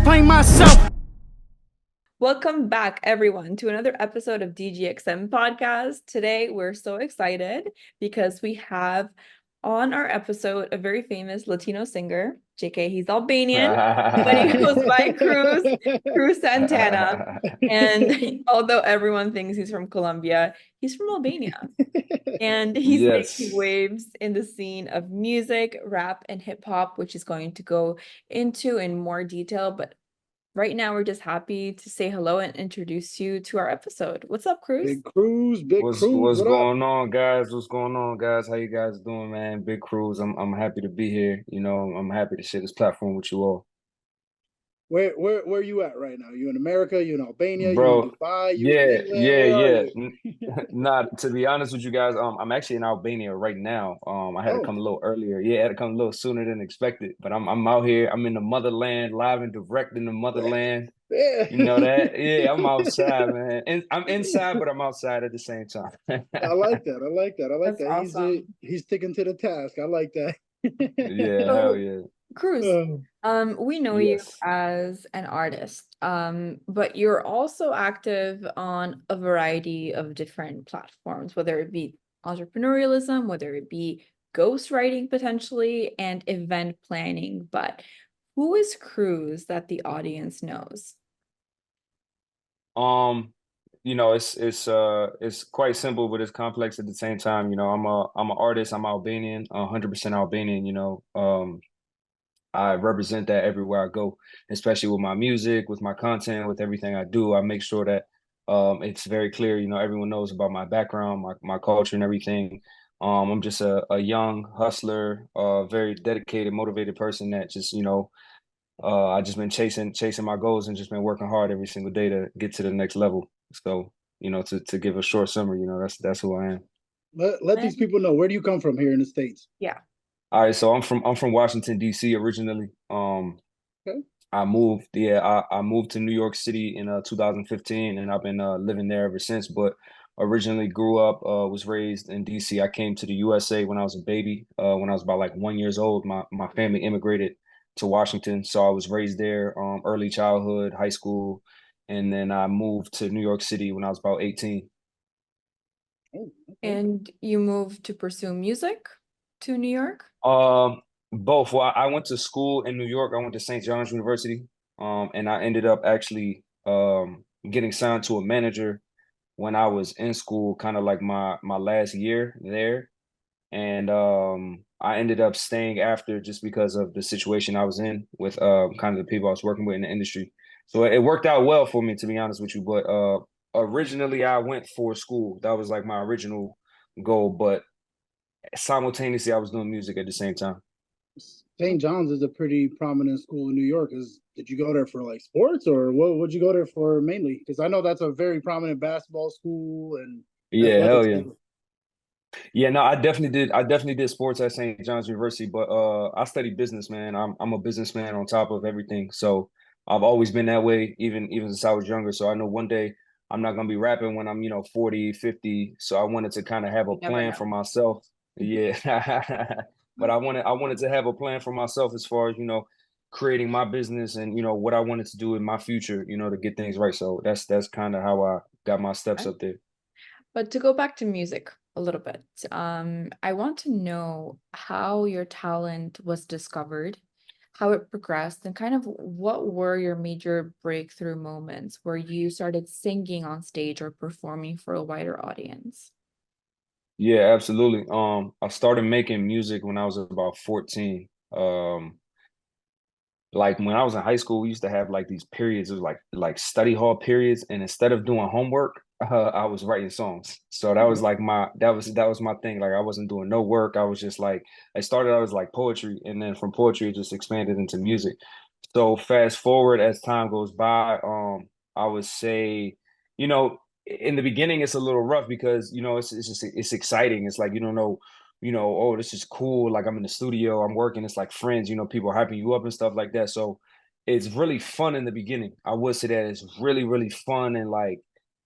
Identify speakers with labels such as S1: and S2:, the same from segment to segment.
S1: explain myself.
S2: Welcome back, everyone, to another episode of DGXM podcast. Today, we're so excited because we have on our episode a very famous Latino singer. JK, he's Albanian, but he goes by Cruz Santana. And although everyone thinks he's from Colombia, he's from Albania. And he's making
S3: Yes.
S2: waves in the scene of music, rap, and hip hop, which is going to go into in more detail. But right now, we're just happy to say hello and introduce you to our episode. What's up, Cruz?
S4: Big Cruz,
S3: What's
S4: what up?
S3: going on, guys? What's going on, guys? How you guys doing, man? Big Cruz. I'm happy to be here. You know, I'm happy to share this platform with you all.
S4: Where you at right now? You in America? You in Albania? You in
S3: Bro,
S4: Dubai? You in
S3: yeah,
S4: England?
S3: yeah,
S4: Where are
S3: yeah.
S4: you?
S3: Not to be honest with you guys, I'm actually in Albania right now. I had to
S4: Oh,
S3: come a little earlier. Yeah, I had to come a little sooner than expected. But I'm out here. I'm in the motherland, live and direct in the motherland.
S4: yeah.
S3: You know that? Yeah, I'm outside, man. And I'm inside, but I'm outside at the same time.
S4: I like that. I like that. I like
S2: That's
S4: that.
S2: awesome.
S4: He's sticking to the task. I like that.
S3: Yeah, hell
S2: So,
S3: yeah.
S2: Cruz,
S4: Um,
S2: we know you
S3: Yes.
S2: as an artist, but you're also active on a variety of different platforms, whether it be entrepreneurialism, whether it be ghostwriting potentially, and event planning. But who is Cruz that the audience knows?
S3: Um, it's quite simple, but it's complex at the same time. You know, I'm an artist. I'm Albanian, 100% Albanian. I represent that everywhere I go, especially with my music, with my content, with everything I do. I make sure that it's very clear. You know, everyone knows about my background, my culture, and everything. I'm just a young hustler, very dedicated, motivated person that just I just been chasing my goals and just been working hard every single day to get to the next level. So, to give a short summary, that's who I am.
S4: let these people know, where do you come from here in the States?
S2: Yeah.
S3: All right, so I'm from Washington, D.C. originally.
S4: Okay.
S3: I moved to New York City in 2015, and I've been living there ever since. But originally grew up, was raised in D.C. I came to the USA when I was a baby. When I was about like 1 years old, my family immigrated to Washington, so I was raised there. Early childhood, high school, and then I moved to New York City when I was about 18.
S4: Oh, okay.
S2: And you moved to pursue music to New York?
S3: Both. Well, I went to school in New York. I went to St. John's University, and I ended up actually getting signed to a manager when I was in school, kind of like my last year there. And I ended up staying after just because of the situation I was in with kind of the people I was working with in the industry. So it worked out well for me, to be honest with you. But originally, I went for school. That was like my original goal. But simultaneously, I was doing music at the same time.
S4: St. John's is a pretty prominent school in New York. Did you go there for like sports, or what would you go there for mainly? Because I know that's a very prominent basketball school and
S3: Yeah,
S4: athletic
S3: hell yeah.
S4: school.
S3: Yeah, no, I definitely did. I definitely did sports at St. John's University, but I studied business, man. I'm a businessman on top of everything. So I've always been that way, even since I was younger. So I know one day I'm not gonna be rapping when I'm, 40, 50. So I wanted to kind of have a
S2: You never
S3: plan for
S2: know.
S3: myself. Yeah. But I wanted to have a plan for myself as far as, creating my business and, what I wanted to do in my future, to get things right. So that's kind of how I got my steps
S2: Okay.
S3: up there.
S2: But to go back to music a little bit, I want to know how your talent was discovered, how it progressed, and kind of what were your major breakthrough moments where you started singing on stage or performing for a wider audience.
S3: Yeah, absolutely. I started making music when I was about 14. Like when I was in high school, we used to have like these periods of like study hall periods, and instead of doing homework, I was writing songs. So that was
S4: Oh,
S3: like that was my thing. Like I wasn't doing no work. I was just like I started out as like poetry, and then from poetry it just expanded into music. So fast forward as time goes by, I would say, you know, in the beginning it's a little rough because it's just it's exciting. It's like you don't know, oh, this is cool. Like I'm in the studio, I'm working. It's like friends, people are hyping you up and stuff like that. So it's really fun in the beginning. I would say that it's really, really fun and like,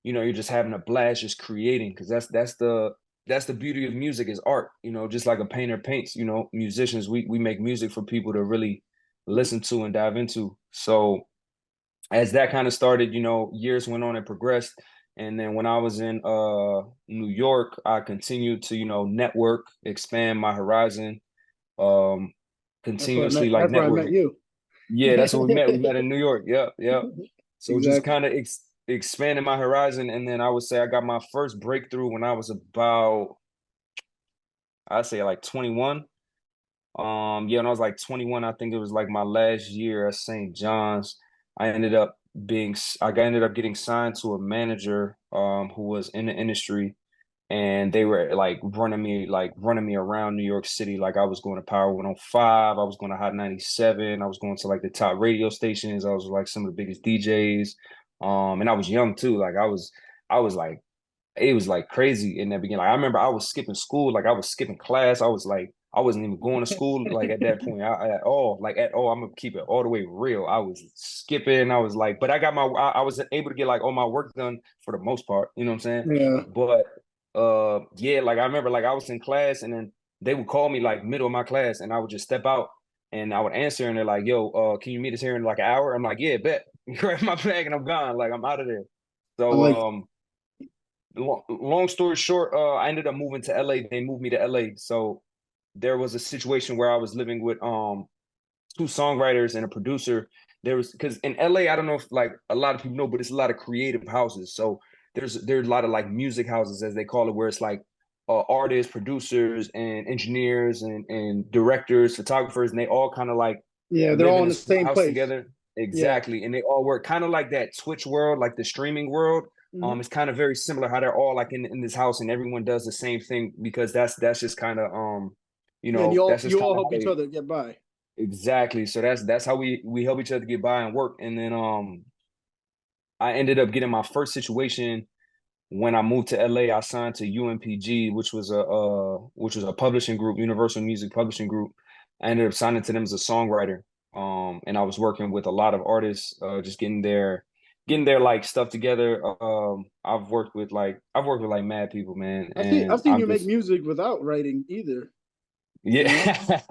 S3: you're just having a blast just creating because that's the beauty of music is art. Just like a painter paints. Musicians we make music for people to really listen to and dive into. So as that kind of started, years went on and progressed. And then when I was in New York, I continued to, network, expand my horizon, um,
S4: That's where I
S3: continuously
S4: met.
S3: like
S4: That's where I met
S3: networking.
S4: you.
S3: Yeah, that's what we met. We met in New York. Yep, yep. So just
S4: Exactly.
S3: kind of expanding my horizon. And then I would say I got my first breakthrough when I was about, I'd say like 21. Yeah, when I was like 21, I think it was like my last year at St. John's. I ended up ended up getting signed to a manager who was in the industry, and they were like running me around New York City. Like I was going to Power 105, I was going to Hot 97, I was going to like the top radio stations. I was like some of the biggest DJs. And I was young too. I was like it was like crazy in that beginning. Like I remember I was skipping school, like I was skipping class. I was like, I wasn't even going to school like at that point at all. Like at all, I'm gonna keep it all the way real. I was skipping. I was like, but I got I was able to get like all my work done for the most part. You know what I'm saying?
S4: Yeah.
S3: But yeah, like I remember like I was in class and then they would call me like middle of my class and I would just step out and I would answer and they're like, yo, can you meet us here in like an hour? I'm like, yeah, bet. Grab my bag and I'm gone. Like I'm out of there.
S4: I'm
S3: So
S4: like,
S3: long story short, I ended up moving to LA. They moved me to LA. So there was a situation where I was living with two songwriters and a producer. There was because in LA, I don't know if like a lot of people know, but it's a lot of creative houses. So there's a lot of like music houses as they call it, where it's like artists, producers, and engineers and directors, photographers, and they all kind of like
S4: yeah, they're
S3: live
S4: all
S3: in
S4: in the
S3: this one
S4: same
S3: house
S4: place.
S3: together.
S4: Yeah.
S3: Exactly. And they all work kind of like that Twitch world, like the streaming world.
S4: Hmm.
S3: It's kind of very similar how they're all like in this house and everyone does the same thing because that's just kind of
S4: Yeah, and
S3: that's just
S4: you
S3: kind
S4: all
S3: of how
S4: help each
S3: they
S4: other get by.
S3: exactly. So that's how we help each other get by and work. And then I ended up getting my first situation when I moved to LA. I signed to UMPG, which was a publishing group, Universal Music Publishing Group. I ended up signing to them as a songwriter. And I was working with a lot of artists, just getting their like stuff together. I've worked with like mad people, man,
S4: I've
S3: and
S4: seen
S3: I'm
S4: you make
S3: just
S4: music without writing either. You know,
S3: yeah.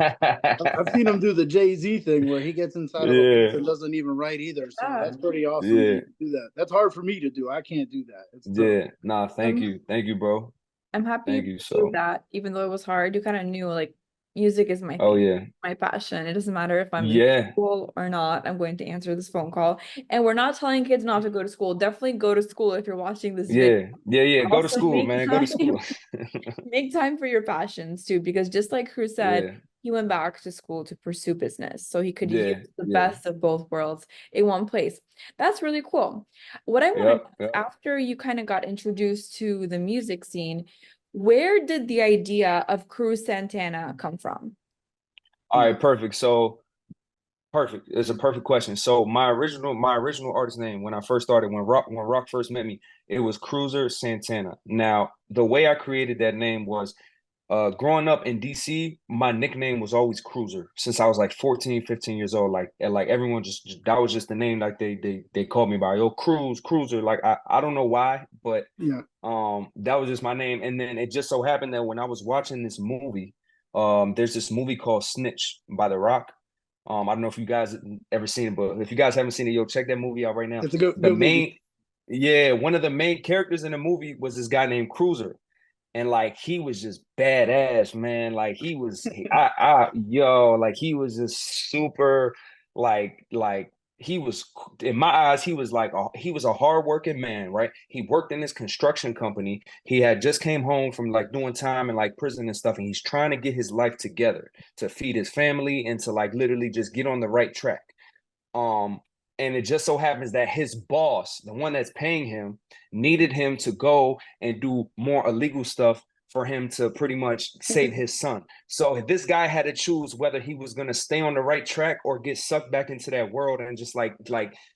S4: I've seen him do the Jay-Z thing where he gets inside of a booth
S3: Yeah,
S4: and doesn't even write either. So
S2: Yeah.
S4: that's pretty awesome that
S3: yeah,
S4: you can do that. That's hard for me to do. I can't do that. It's tough.
S3: yeah. Nah,
S2: I'm
S3: thank you, bro.
S2: I'm happy you
S3: Thank you.
S2: pursued
S3: So,
S2: that, even though it was hard. You kind of knew like music is my
S3: oh
S2: thing,
S3: yeah,
S2: my passion. It doesn't matter if I'm in
S3: yeah,
S2: school or not, I'm going to answer this phone call. And we're not telling kids not to go to school. Definitely go to school if you're watching this video.
S3: yeah. Go to
S2: Also
S3: school, man. Go to school.
S2: make time for your passions too, because just like Cruz said,
S3: Yeah,
S2: he went back to school to pursue business. So he could use
S3: yeah,
S2: the
S3: yeah.
S2: best of both worlds in one place. That's really cool. What I want to know
S3: Yep,
S2: is
S3: yep.
S2: after you kind of got introduced to the music scene, where did the idea of Cruz Santana come from?
S3: All right, perfect. So perfect. It's a perfect question. So my original artist name when I first started when Rock first met me, it was Cruiser Santana. Now, the way I created that name was growing up in DC, my nickname was always Cruiser since I was like 14, 15 years old. Like and like everyone just that was just the name like they called me by. Yo, Cruiser. Like I don't know why, but
S4: Yeah.
S3: that was just my name. And then it just so happened that when I was watching this movie, there's this movie called Snitch by The Rock. I don't know if you guys ever seen it, but if you guys haven't seen it, yo, check that movie out right now.
S4: It's a good
S3: The
S4: good movie.
S3: main, yeah, one of the main characters in the movie was this guy named Cruiser, and like he was just badass, man. Like he was, like he was just super, like he was in my eyes, he was a hardworking man, right? He worked in this construction company. He had just came home from like doing time in like prison and stuff, and he's trying to get his life together to feed his family and to like literally just get on the right track. Um, and it just so happens that his boss, the one that's paying him, needed him to go and do more illegal stuff for him to pretty much save his son. So this guy had to choose whether he was going to stay on the right track or get sucked back into that world. And just like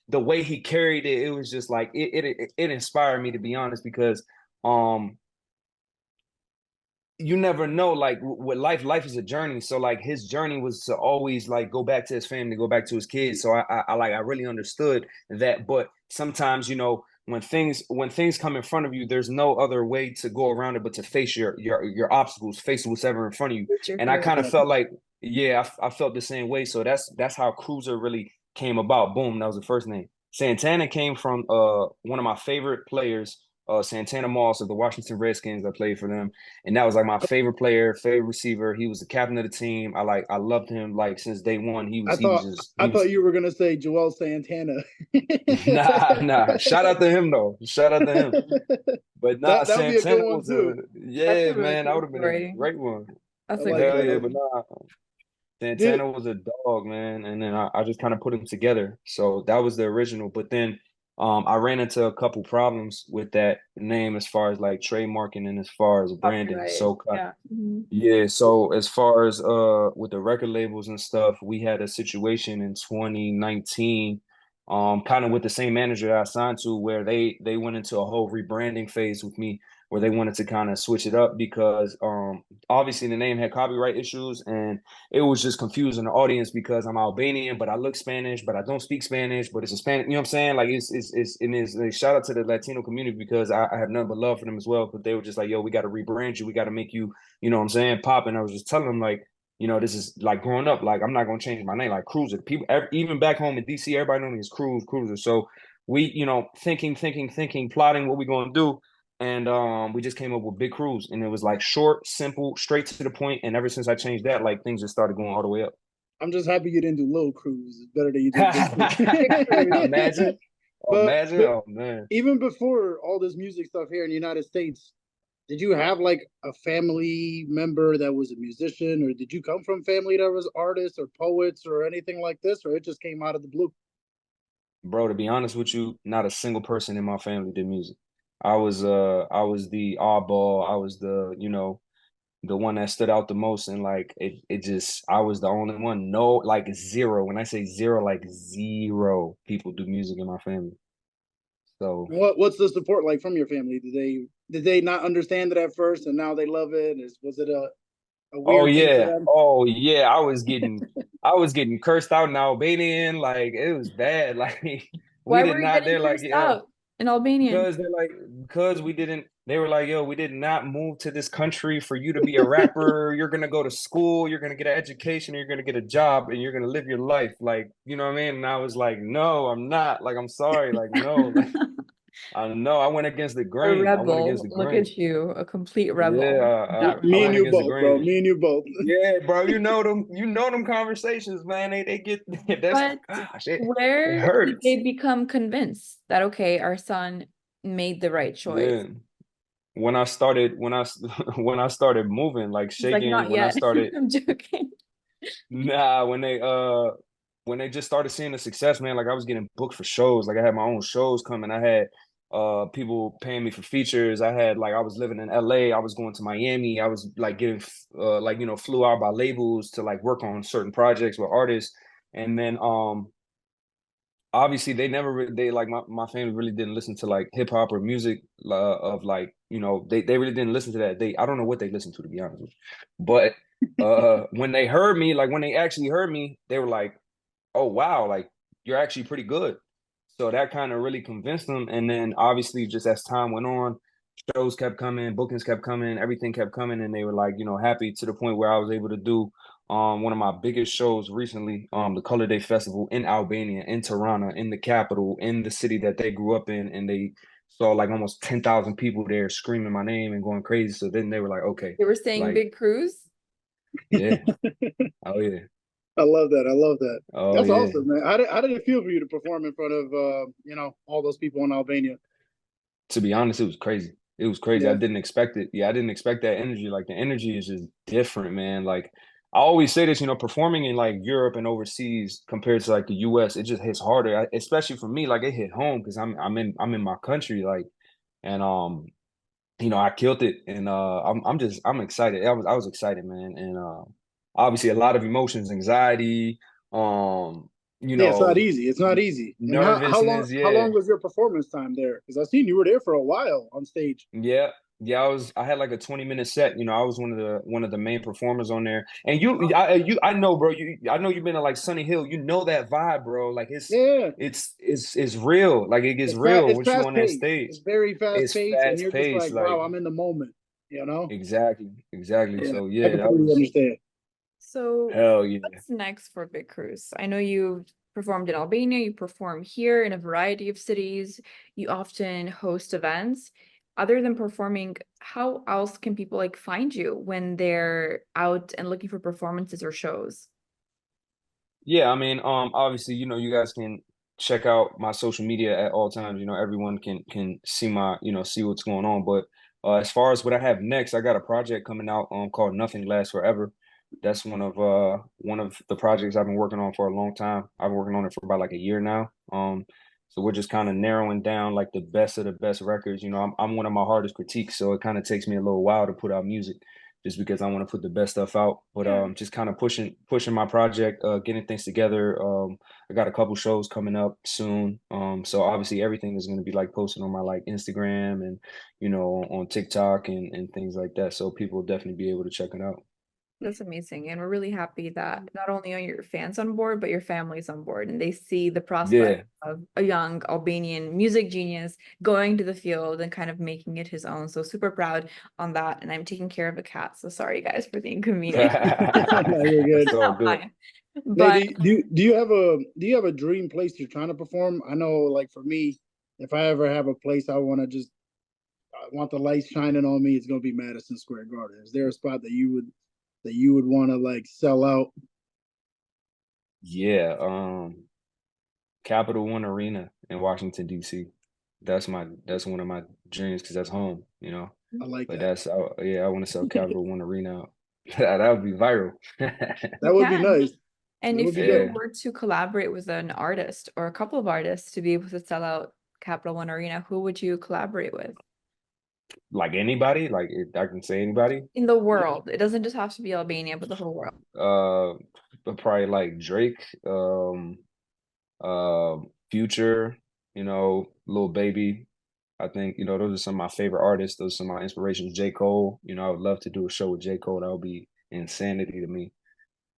S3: the way he carried it, it was just like it inspired me, to be honest, because um you never know, like with life is a journey. So like his journey was to always like go back to his family, go back to his kids. So I really understood that. But sometimes, when things come in front of you, there's no other way to go around it but to face your obstacles, face what's ever in front of you.
S2: It's your
S3: And I
S2: career.
S3: kind of felt like, yeah, I felt the same way. So that's how Cruiser really came about. Boom, that was the first name. Santana came from one of my favorite players, Santana Moss of the Washington Redskins. I played for them, and that was like my favorite player, favorite receiver. He was the captain of the team. I loved him like since day one.
S4: I
S3: He was
S4: thought
S3: just
S4: I
S3: he
S4: thought
S3: was
S4: you were gonna say Joel Santana.
S3: nah. Shout out to him though. Shout out to him. But nah,
S4: That would be a good
S3: Santana
S4: one
S3: was a
S4: too.
S2: That's
S3: yeah,
S2: a really
S3: man. That would
S2: cool
S3: have been a
S2: story.
S3: great one.
S4: I
S2: That's a
S4: like
S2: great
S3: Hell
S4: that.
S3: yeah,
S2: story.
S3: but nah.
S4: Did
S3: Santana was a dog, man, and then I just kind of put them together. So that was the original. But then I ran into a couple problems with that name as far as like trademarking and as far as branding.
S2: Copyright.
S3: So
S2: Yeah. Mhm.
S3: yeah, so as far as with the record labels and stuff, we had a situation in 2019, kind of with the same manager that I signed to, where they went into a whole rebranding phase with me, where they wanted to kind of switch it up because obviously the name had copyright issues and it was just confusing the audience because I'm Albanian, but I look Spanish, but I don't speak Spanish, but it's a Spanish, you know what I'm saying? Like it's and it's a shout out to the Latino community because I have nothing but love for them as well. But they were just like, yo, we got to rebrand you, we got to make you, you know what I'm saying, pop. And I was just telling them like, you know, this is like growing up, like I'm not gonna change my name, like Cruiser. People, even back home in DC, everybody knows me as Cruiser. So we, you know, thinking, plotting what we gonna do. And we just came up with Big Cruz, and it was like short, simple, straight to the point. And ever since I changed that, like things just started going all the way up.
S4: I'm just happy you didn't do Lil Cruz. It's better that you did Big Cruz.
S3: Imagine,
S4: but
S3: imagine,
S4: but
S3: oh man.
S4: even before all this music stuff here in the United States, did you have like a family member that was a musician, or did you come from family that was artists or poets or anything like this, or it just came out of the blue?
S3: Bro, to be honest with you, not a single person in my family did music. I was the oddball. I was the, you know, the one that stood out the most, and like it just I was the only one. No, like zero. When I say zero, like zero people do music in my family. So
S4: What's the support like from your family? Did they not understand it at first and now they love it? Was it a
S3: oh
S4: weird thing for
S3: yeah.
S4: them?
S3: Oh yeah. I was getting cursed out in Albanian. Like it was bad. Like we
S2: Why
S3: did
S2: were you
S3: not,
S2: getting
S3: they're like,
S2: cursed
S3: yeah.
S2: out in Albanian?
S3: Because they're like, because we didn't, they were like, yo, we did not move to this country for you to be a rapper. You're gonna go to school, you're gonna get an education, you're gonna get a job, and you're gonna live your life. Like, you know what I mean? And I was like, no, I'm not. Like, I'm sorry. Like, no. Like, I know I went against the
S2: A
S3: grain. I went against
S2: rebel.
S3: the
S2: Look
S3: grain.
S2: at you, a complete
S3: Yeah,
S2: rebel in that
S3: I
S4: Me and
S3: went
S2: regard.
S4: you
S3: against the
S4: both, bro.
S3: grain.
S4: Me and you both.
S3: Yeah, bro, you know them conversations, man. They get that's
S2: But
S3: gosh, it
S2: where did
S3: hurts.
S2: they become convinced that, okay, our son made the right choice?
S3: Yeah. When I started moving, like
S2: He's like,
S3: shaking,
S2: not
S3: when I
S2: yet.
S3: started
S2: I'm joking.
S3: nah, when they just started seeing the success, man, like I was getting booked for shows. Like I had my own shows coming. I had people paying me for features. I had like I was living in LA, I was going to Miami. I was like getting like you know, flew out by labels to like work on certain projects with artists. And then obviously they never they like my family really didn't listen to like hip hop or music of like you know they really didn't listen to that. They I don't know what they listened to be honest with you. But when they heard me, like when they actually heard me, they were like, oh wow, like you're actually pretty good. So that kind of really convinced them. And then obviously just as time went on, shows kept coming, bookings kept coming, everything kept coming, and they were like, you know, happy to the point where I was able to do one of my biggest shows recently, the Color Day Festival in Albania, in Tirana, in the capital, in the city that they grew up in, and they saw like almost 10,000 people there screaming my name and going crazy. So then they were like, okay,
S2: They were saying
S3: like,
S2: Big Cruz.
S3: yeah, oh yeah,
S4: I love that. I love that.
S3: oh
S4: That's
S3: yeah.
S4: awesome, man. How did it feel for you to perform in front of all those people in Albania?
S3: To be honest, it was crazy. It was crazy. I
S4: Yeah.
S3: didn't expect it. Yeah, I didn't expect that energy. Like the energy is just different, man. Like I always say this, you know, performing in like Europe and overseas compared to like the US, it just hits harder. Especially for me, like it hit home because I'm in my country, like, and you know, I killed it, and I'm excited. I was excited, man, and obviously a lot of emotions, anxiety, you
S4: Yeah, it's not
S3: know,
S4: easy. It's not easy. And
S3: nervousness.
S4: how
S3: Yeah,
S4: long was your performance time there? Because I seen you were there for a while on stage.
S3: yeah, yeah. I had like a 20-minute set. You know, I was one of the main performers on there. And I know, bro. I know you've been to like Sunny Hill. You know that vibe, bro. Like
S4: Yeah,
S3: it's real. Like it gets real
S4: it's
S3: once you
S4: fast
S3: on that
S4: paced.
S3: stage.
S4: It's very fast
S3: It's
S4: paced, and
S3: fast
S4: you're just
S3: paced.
S4: like, wow,
S3: Like
S4: I'm in the moment. You know?
S3: exactly, exactly.
S4: Yeah,
S3: So
S4: I
S3: yeah, that
S4: completely
S3: was
S4: understand.
S2: So
S3: hell yeah.
S2: what's next for Big Cruz? I know you. performed in Albania, you perform here in a variety of cities, you often host events. Other than performing, how else can people like find you when they're out and looking for performances or shows?
S3: Yeah, I mean, obviously, you guys can check out my social media at all times. Everyone can see see what's going on. But as far as what I have next, I got a project coming out called Nothing Lasts Forever. That's one of the projects I've been working on for a long time. I've been working on it for about like a year now. So we're just kind of narrowing down like the best of the best records. I'm one of my hardest critiques, so it kind of takes me a little while to put out music just because I want to put the best stuff out. But
S2: Yeah.
S3: just kind of pushing my project, getting things together. I got a couple shows coming up soon. So obviously everything is going to be like posted on my like Instagram and on TikTok and things like that. So people will definitely be able to check it out.
S2: That's amazing. And we're really happy that not only are your fans on board, but your family's on board and they see the prospect
S3: Yeah.
S2: of a young Albanian music genius going to the field and kind of making it his own. So super proud on that. And I'm taking care of a cat. So sorry guys for the inconvenience.
S4: No, you're good.
S3: It's all good.
S2: But
S4: Nate, do you have a dream place you're trying to perform? I know, like for me, if I ever have a place I want the lights shining on me, it's gonna be Madison Square Garden. Is there a spot that you would want to like sell out?
S3: Yeah. Capital One Arena in Washington, D.C. That's one of my dreams because that's home.
S4: I like
S3: But
S4: that.
S3: yeah, I want to sell Capital One Arena out. That would be viral.
S4: That would be
S2: can.
S4: nice.
S2: And
S4: That would
S2: if
S4: be
S2: you
S3: Yeah,
S4: dope.
S2: were to collaborate with an artist or a couple of artists to be able to sell out Capital One Arena, who would you collaborate with
S3: like anybody, I can say anybody.
S2: in the world? It doesn't just have to be Albania, but the whole world.
S3: Uh, but probably like Drake, uh, Future, Lil Baby. I think those are some of my favorite artists. Those are some of my inspirations. J. Cole. I would love to do a show with J. Cole. That would be insanity to me.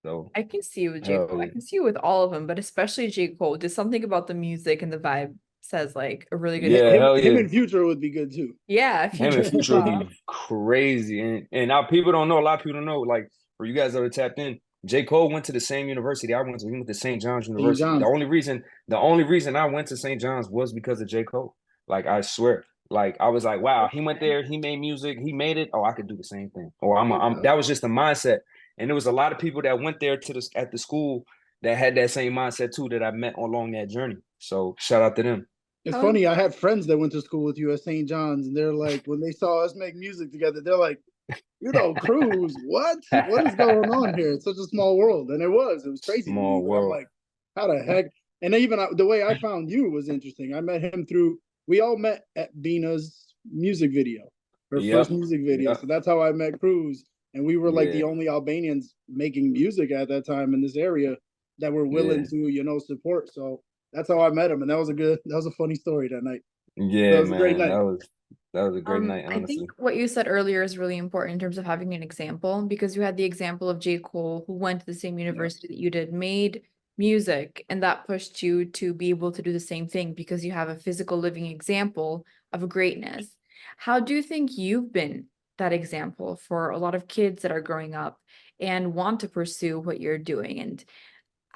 S3: So
S2: I can see you with J.
S3: hell
S2: Cole. I
S3: yeah.
S2: can see you with all of them, but especially J. Cole. Just something about the music and the vibe says like a really good
S4: Him,
S3: Yeah,
S2: experience.
S3: hell
S4: him
S3: yeah.
S4: and Future would be good too.
S2: Yeah,
S3: Him and
S2: Future as
S3: Future would
S2: well.
S3: be crazy. And now people don't know, a lot of people don't know, like for you guys that are tapped in, J. Cole went to the same university I went to. He went to St. John's
S4: St.
S3: University. The
S4: John's.
S3: only reason, the only reason I went to St. John's was because of J. Cole. Like I swear. Like I was like, wow, he went there, he made music, he made it. Oh, I could do the same thing. Or
S4: Yeah.
S3: that was just the mindset. And there was a lot of people that went there at the school that had that same mindset too that I met along that journey. So shout out to them.
S4: It's
S2: How
S4: funny. I had friends that went to school with you at St. John's, and they're like, when they saw us make music together, they're like, Cruz, what? What is going on here? It's such a small world, and it was crazy to me.
S3: Small
S4: But I'm
S3: world.
S4: like, how the heck? And even the way I found you was interesting. I met him through. We all met at Bina's music video, her first
S3: Yep.
S4: music video. So
S3: Yep.
S4: that's how I met Cruz, and we were like the
S3: Yeah.
S4: only Albanians making music at that time in this area that were willing
S3: Yeah.
S4: to, support. So that's how I met him, and that was a funny story that night. That
S3: Yeah,
S4: was a great
S3: man.
S4: night.
S3: That was a great night,
S2: I think
S3: honestly.
S2: what you said earlier is really important in terms of having an example because you had the example of J. Cole, who went to the same
S4: Yeah.
S2: university that you did, made music, and that pushed you to be able to do the same thing because you have a physical living example of greatness. How do you think you've been that example for a lot of kids that are growing up and want to pursue what you're doing? And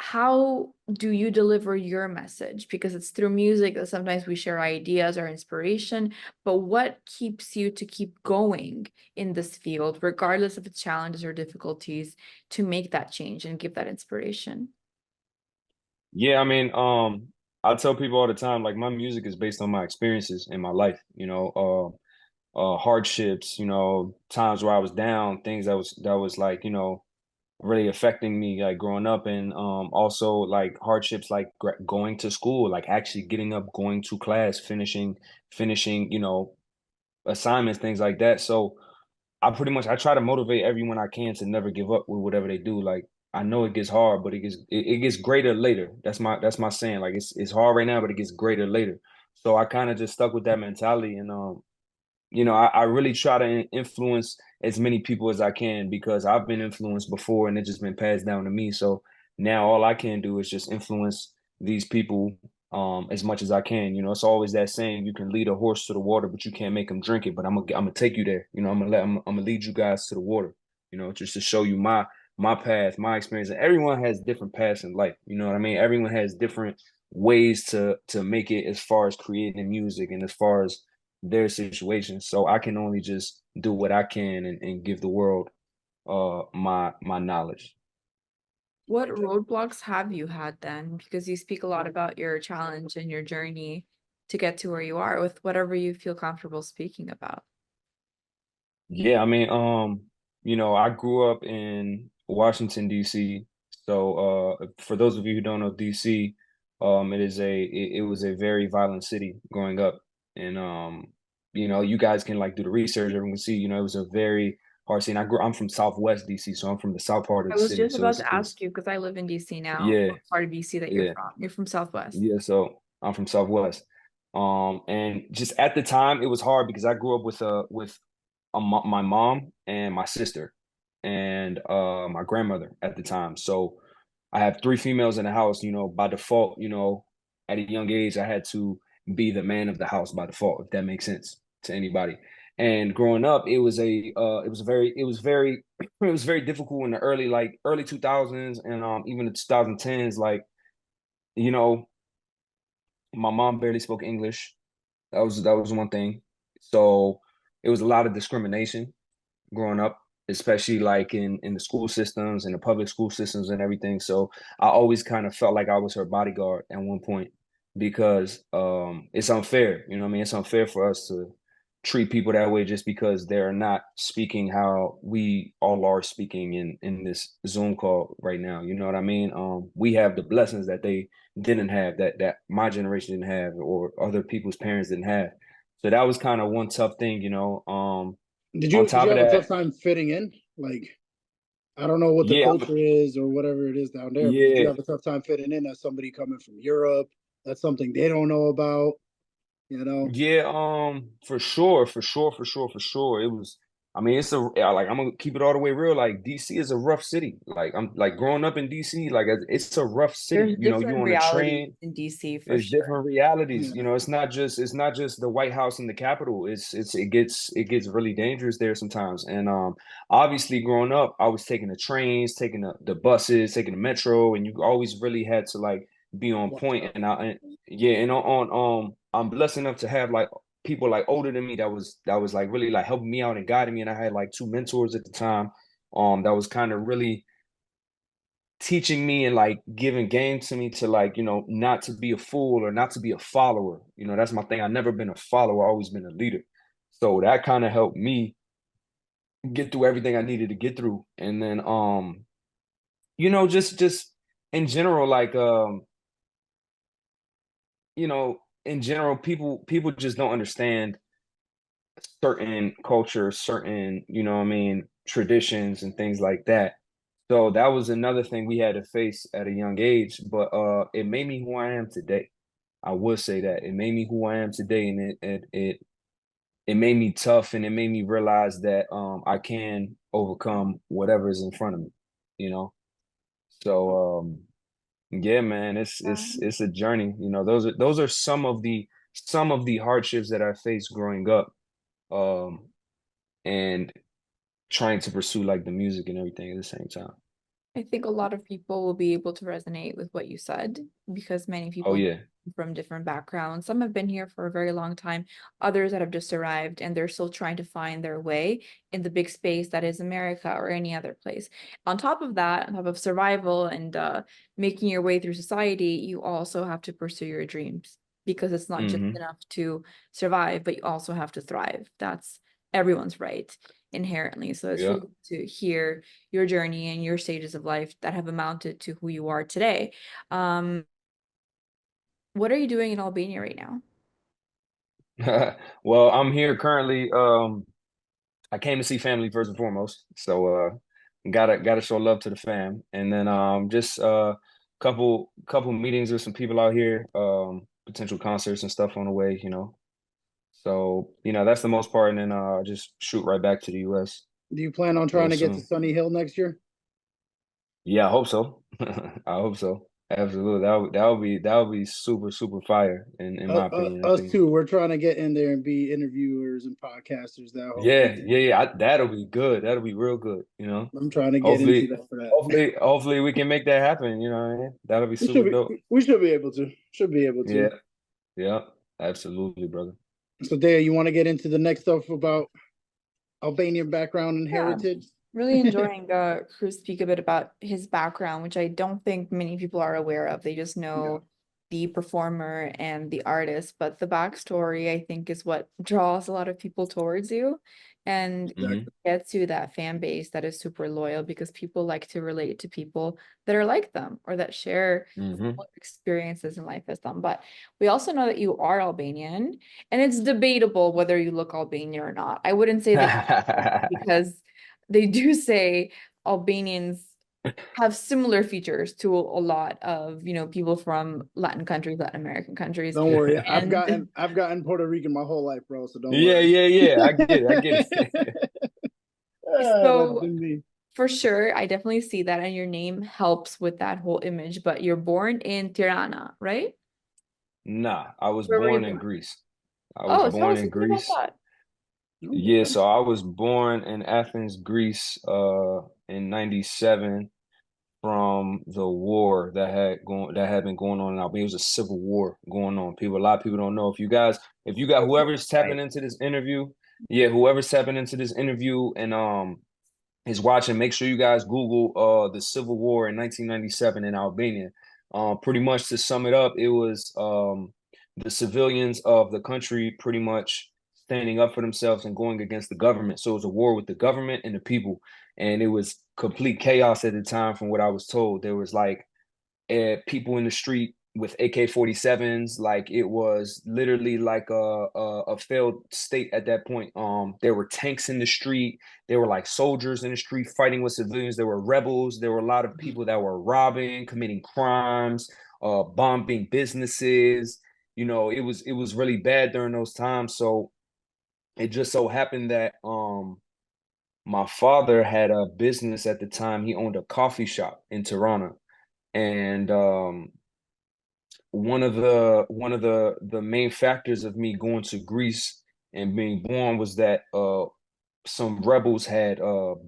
S2: how do you deliver your message? Because it's through music that sometimes we share ideas or inspiration, but what keeps you to keep going in this field, regardless of its challenges or difficulties, to make that change and give that inspiration?
S3: Yeah, I mean, I tell people all the time, like my music is based on my experiences in my life, hardships, times where I was down, things that was like, really affecting me like growing up and also like hardships like going to school, like actually getting up, going to class, finishing, assignments, things like that. So I try to motivate everyone I can to never give up with whatever they do. Like I know it gets hard, but it gets greater later. That's my saying. Like it's hard right now, but it gets greater later. So I kind of just stuck with that mentality and I really try to influence as many people as I can because I've been influenced before and it's just been passed down to me. So now all I can do is just influence these people as much as I can. It's always that saying, you can lead a horse to the water, but you can't make him drink it. But I'm gonna take you there. I'm gonna lead you guys to the water. Just to show you my path, my experience. And everyone has different paths in life. You know what I mean? Everyone has different ways to make it as far as creating music and as far as their situation. So I can only just do what I can and give the world my knowledge.
S2: What roadblocks have you had then? Because you speak a lot about your challenge and your journey to get to where you are with whatever you feel comfortable speaking about.
S3: Yeah, I mean, I grew up in Washington, D.C. So, for those of you who don't know DC, it was a very violent city growing up. And you guys can like do the research, everyone can see, it was a very hard scene. I'm from Southwest DC, so I'm from the south part of
S2: I
S3: the
S2: was
S3: city.
S2: just
S3: So
S2: about
S3: it's
S2: to
S3: it's
S2: ask you because I live in DC now.
S3: yeah,
S2: What part of DC that you're
S3: yeah,
S2: from? You're from Southwest.
S3: yeah. So I'm from Southwest. And just at the time it was hard because I grew up with my mom and my sister and my grandmother at the time. So I have three females in the house. By default, at a young age, I had to be the man of the house by default, if that makes sense to anybody. And growing up, it was very difficult in the early 2000s and even the 2010s. Like, you know, my mom barely spoke English. That was one thing. So it was a lot of discrimination growing up, especially like in the school systems and the public school systems and everything. So I always kind of felt like I was her bodyguard at one point because it's unfair. You know what I mean? It's unfair for us to treat people that way just because they're not speaking how we all are speaking in this Zoom call right now. You know what I mean? We have the blessings that they didn't have, that my generation didn't have, or other people's parents didn't have. So that was kind of one tough thing.
S4: Did
S3: On
S4: you
S3: top of
S4: have a
S3: that,
S4: tough time fitting in? Like, I don't know what the
S3: yeah,
S4: culture is or whatever it is down there, but did you
S3: yeah,
S4: have a tough time fitting in as somebody coming from Europe? That's something they don't know about, you know?
S3: yeah, for sure, for sure, for sure, for sure. It was, I mean, I'm gonna keep it all the way real. Like DC is a rough city. Like I'm like growing up in DC, like it's a rough city.
S2: There's
S3: You
S2: different
S3: on a
S2: realities
S3: train,
S2: in DC for
S3: it's
S2: sure.
S3: different realities.
S4: Yeah.
S3: It's not just the White House and the Capitol. It gets really dangerous there sometimes. And obviously growing up, I was taking the trains, taking the buses, taking the metro, and you always really had to like be on
S4: Watch
S3: point.
S4: out.
S3: Yeah, and I'm blessed enough to have like people like older than me that was like really like helping me out and guiding me. And I had like two mentors at the time, that was kind of really teaching me and like giving game to me to like not to be a fool or not to be a follower. That's my thing. I've never been a follower, I've always been a leader. So that kind of helped me get through everything I needed to get through. And then just in general, like in general, people just don't understand certain cultures, certain, what I mean, traditions and things like that. So that was another thing we had to face at a young age, but it made me who I am today. I would say that it made me who I am today, and it made me tough, and it made me realize that I can overcome whatever is in front of me, you know. So yeah, man, it's
S2: Yeah.
S3: it's it's a journey. Those are some of the hardships that I faced growing up, um, and trying to pursue like the music and everything at the same time.
S2: I think a lot of people will be able to resonate with what you said because many
S3: Oh
S2: people
S3: yeah.
S2: from different backgrounds. Some have been here for a very long time, others that have just arrived and they're still trying to find their way in the big space that is America or any other place. On top of that, on top of survival and making your way through society, you also have to pursue your dreams because it's not just
S3: Hmm.
S2: enough to survive, but you also have to thrive. That's everyone's right inherently. So it's
S3: Yeah.
S2: really good to hear your journey and your stages of life that have amounted to who you are today. Um, what are you doing in Albania right now?
S3: Well, I'm here currently. I came to see family first and foremost. So gotta show love to the fam. And then just couple meetings with some people out here, potential concerts and stuff on the way. So, that's the most part, and then just shoot right back to the US
S4: Do you plan on trying
S3: real
S4: to get to
S3: soon.
S4: Sunny Hill next year?
S3: Yeah, I hope so. I hope so. Absolutely. That would be super, super fire in my opinion. I
S4: Us
S3: think.
S4: too. We're trying to get in there and be interviewers and podcasters. That whole
S3: Yeah, yeah, yeah. That'll be good. That'll be real good, you know.
S4: I'm trying to get into
S3: Hopefully,
S4: that for that.
S3: hopefully we can make that happen, you know what I mean? That'll be
S4: We should
S3: super
S4: be.
S3: dope.
S4: We should be able to. Should be able to.
S3: Yeah, yeah, absolutely, brother.
S4: So, Dea, you want to get into the next stuff about Albanian background and
S2: Yeah,
S4: heritage?
S2: really enjoying Cruz speak a bit about his background, which I don't think many people are aware of. They just
S4: Yeah.
S2: know the performer and the artist, but the backstory, I think, is what draws a lot of people towards you and
S3: Hmm.
S2: gets you that fan base that is super loyal because people like to relate to people that are like them or that share
S3: Hmm.
S2: similar experiences in life as them. But we also know that you are Albanian, and it's debatable whether you look Albanian or not. I wouldn't say that because they do say Albanians have similar features to a lot of, people from Latin countries, Latin American countries.
S4: Don't worry.
S2: And
S4: I've gotten Puerto Rican my whole life, bro. So don't
S3: Yeah,
S4: worry.
S3: yeah, yeah. I get it. I get it.
S4: That's
S2: so
S4: been me.
S2: for sure, I definitely see that, and your name helps with that whole image, but you're born in Tirana, right?
S3: Nah, I was
S2: Where were you
S3: born in
S2: born?
S3: Greece. I was
S2: Oh, tell
S3: born
S2: us
S3: in
S2: a bit about
S3: Greece.
S2: that.
S3: Yeah,
S4: Okay.
S3: so I was born in Athens, Greece, in '97 from the war that had been going on in Albania. It was a civil war going on. A lot of people don't know. If you got whoever's tapping
S4: Right.
S3: into this interview, yeah, whoever's tapping into this interview and is watching, make sure you guys Google the civil war in 1997 in Albania. Pretty much to sum it up, it was the civilians of the country pretty much standing up for themselves and going against the government. So it was a war with the government and the people, and it was complete chaos at the time. From what I was told, there was like people in the street with AK-47s. Like it was literally like a failed state at that point. There were tanks in the street. There were like soldiers in the street fighting with civilians. There were rebels. There were a lot of people that were robbing, committing crimes, bombing businesses. It was really bad during those times. So it just so happened that my father had a business at the time. He owned a coffee shop in Tirana, and one of the main factors of me going to Greece and being born was that some rebels had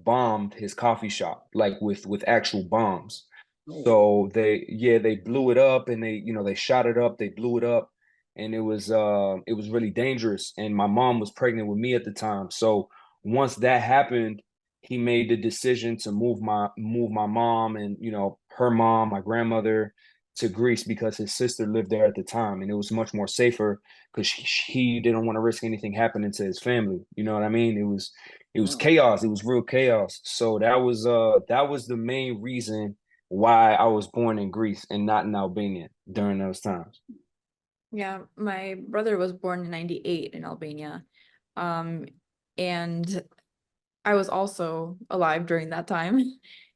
S3: bombed his coffee shop, like with actual bombs.
S4: Oh,
S3: So they blew it up, and they shot it up, they blew it up, and it was really dangerous. And my mom was pregnant with me at the time. So once that happened, he made the decision to move my mom and her mom, my grandmother, to Greece because his sister lived there at the time, and it was much more safer because he didn't want to risk anything happening to his family. You know what I mean? It was
S4: wow.
S3: chaos. It was real chaos. So that was the main reason why I was born in Greece and not in Albania during those times.
S2: Yeah, my brother was born in 98 in Albania. Um, and I was also alive during that time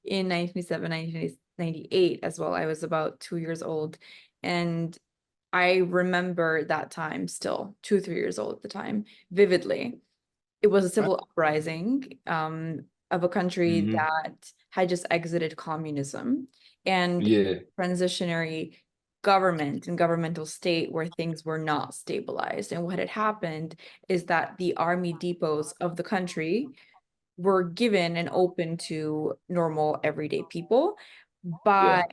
S2: in 1997, 1998 as well. I was about 2 years old. And I remember that time still, 3 years old at the time, vividly. It was a
S4: I,
S2: civil uprising of a country
S3: Hmm.
S2: that had just exited communism and
S3: Yeah,
S2: transitionary government and governmental state where things were not stabilized. And what had happened is that the army depots of the country were given and open to normal everyday people
S3: yeah.
S2: by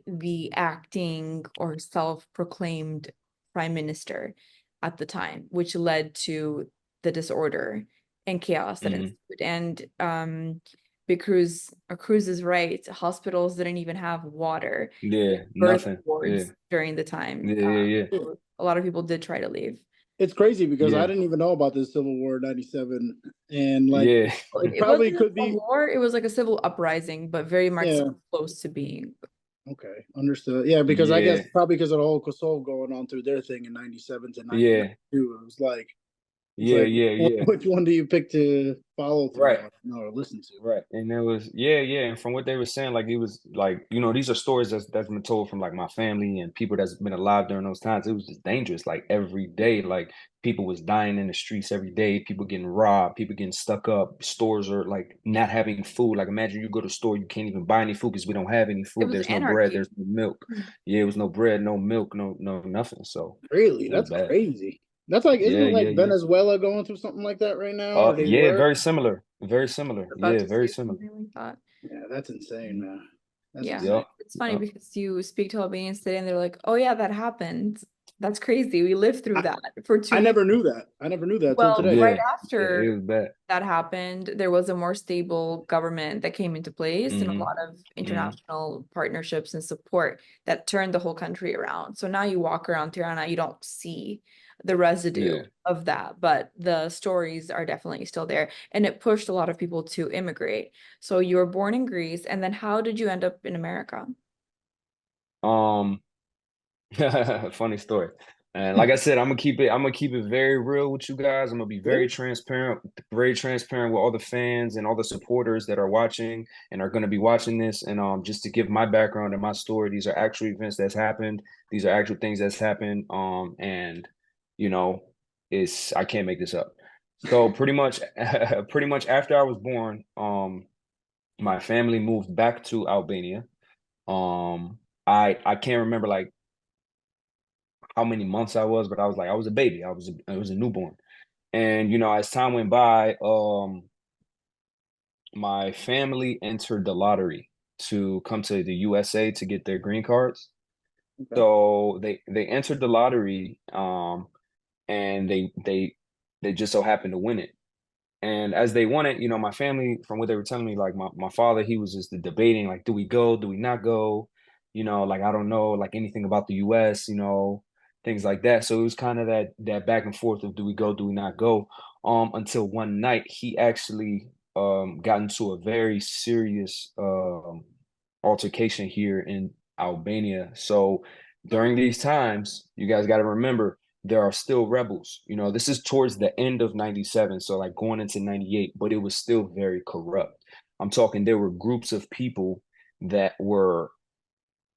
S2: the acting or self-proclaimed prime minister at the time, which led to the disorder and chaos that
S3: Hmm.
S2: ensued. And Big Cruz is right. Hospitals didn't even have water.
S3: Yeah,
S2: Birth
S3: nothing. Yeah,
S2: wards during the time.
S3: yeah, yeah, yeah,
S2: A lot of people did try to leave.
S4: it's crazy because I
S3: yeah,
S4: didn't even know about this Civil War '97, and like
S3: yeah.
S2: It
S4: probably
S2: wasn't
S4: could
S2: a
S4: be.
S2: war, it was like a civil uprising, but very much
S4: Yeah.
S2: close to being.
S4: Okay, understood. Yeah, because I guess
S3: Yeah,
S4: probably because of the whole Kosovo going on through their thing in '97 to
S3: yeah,
S4: '92, it was like It's
S3: Yeah,
S4: like,
S3: yeah, yeah.
S4: which one do you pick to follow through
S3: Right.
S4: or listen to?
S3: Right. And it was, yeah, yeah. And from what they were saying, like it was like, these are stories that's been told from like my family and people that's been alive during those times. It was just dangerous. Like every day, like people was dying in the streets every day, people getting robbed, people getting stuck up, stores are like not having food. Like imagine you go to the store, you can't even buy any food because we don't have any
S2: It
S3: food.
S2: was
S3: There's no bread,
S2: anarchy.
S3: there's no milk. Yeah, it was no bread, no milk, no nothing. So
S4: Really?
S3: it was
S4: That's
S3: bad.
S4: crazy. That's like, isn't
S3: Yeah,
S4: it
S3: yeah,
S4: like
S3: yeah.
S4: Venezuela going through something like that right now? Or they
S3: Yeah,
S4: were?
S3: very similar. Very similar.
S2: About
S3: Yeah,
S2: to
S3: very
S2: say
S3: similar.
S2: something like that.
S4: Yeah, that's insane, man. That's
S2: Yeah,
S4: insane.
S3: Yep.
S2: it's funny
S3: Yep.
S2: because you speak to Albanians today and they're like, "Oh yeah, that happened. That's crazy. We lived through
S4: I,
S2: that for
S4: I
S2: 2 years."
S4: never knew that. I never knew that till
S2: Well,
S4: today.
S2: right
S3: Yeah. Yeah, it
S2: after
S3: was bad.
S2: that happened, there was a more stable government that came into place and a
S3: Hmm.
S2: lot of
S3: Hmm.
S2: international partnerships and support that turned the whole country around. So now you walk around Tirana, you don't see the residue
S3: Yeah.
S2: of that, but the stories are definitely still there. And it pushed a lot of people to immigrate. So you were born in Greece, and then how did you end up in America?
S3: Um, funny story. And like I said, I'm gonna keep it very real with you guys. I'm gonna be
S4: Yeah.
S3: very transparent with all the fans and all the supporters that are watching and are gonna be watching this. And just to give my background and my story, these are actual events that's happened. These are actual things that's happened. And you know, it's I can't make this up. So pretty much pretty much after I was born, my family moved back to Albania. I can't remember like how many months I was, but I was a baby. I was a newborn. And as time went by, my family entered the lottery to come to the USA to get their green cards.
S4: Okay.
S3: So they entered the lottery, and they just so happened to win it. And as they won it, my family, from what they were telling me, like my father, he was just debating, like, do we go? Do we not go? Like I don't know, like anything about the US, things like that. So it was kind of that back and forth of do we go, do we not go? Until one night he actually got into a very serious altercation here in Albania. So during these times, you guys got to remember there are still rebels. This is towards the end of 97, so like going into 98, but it was still very corrupt. I'm talking there were groups of people that were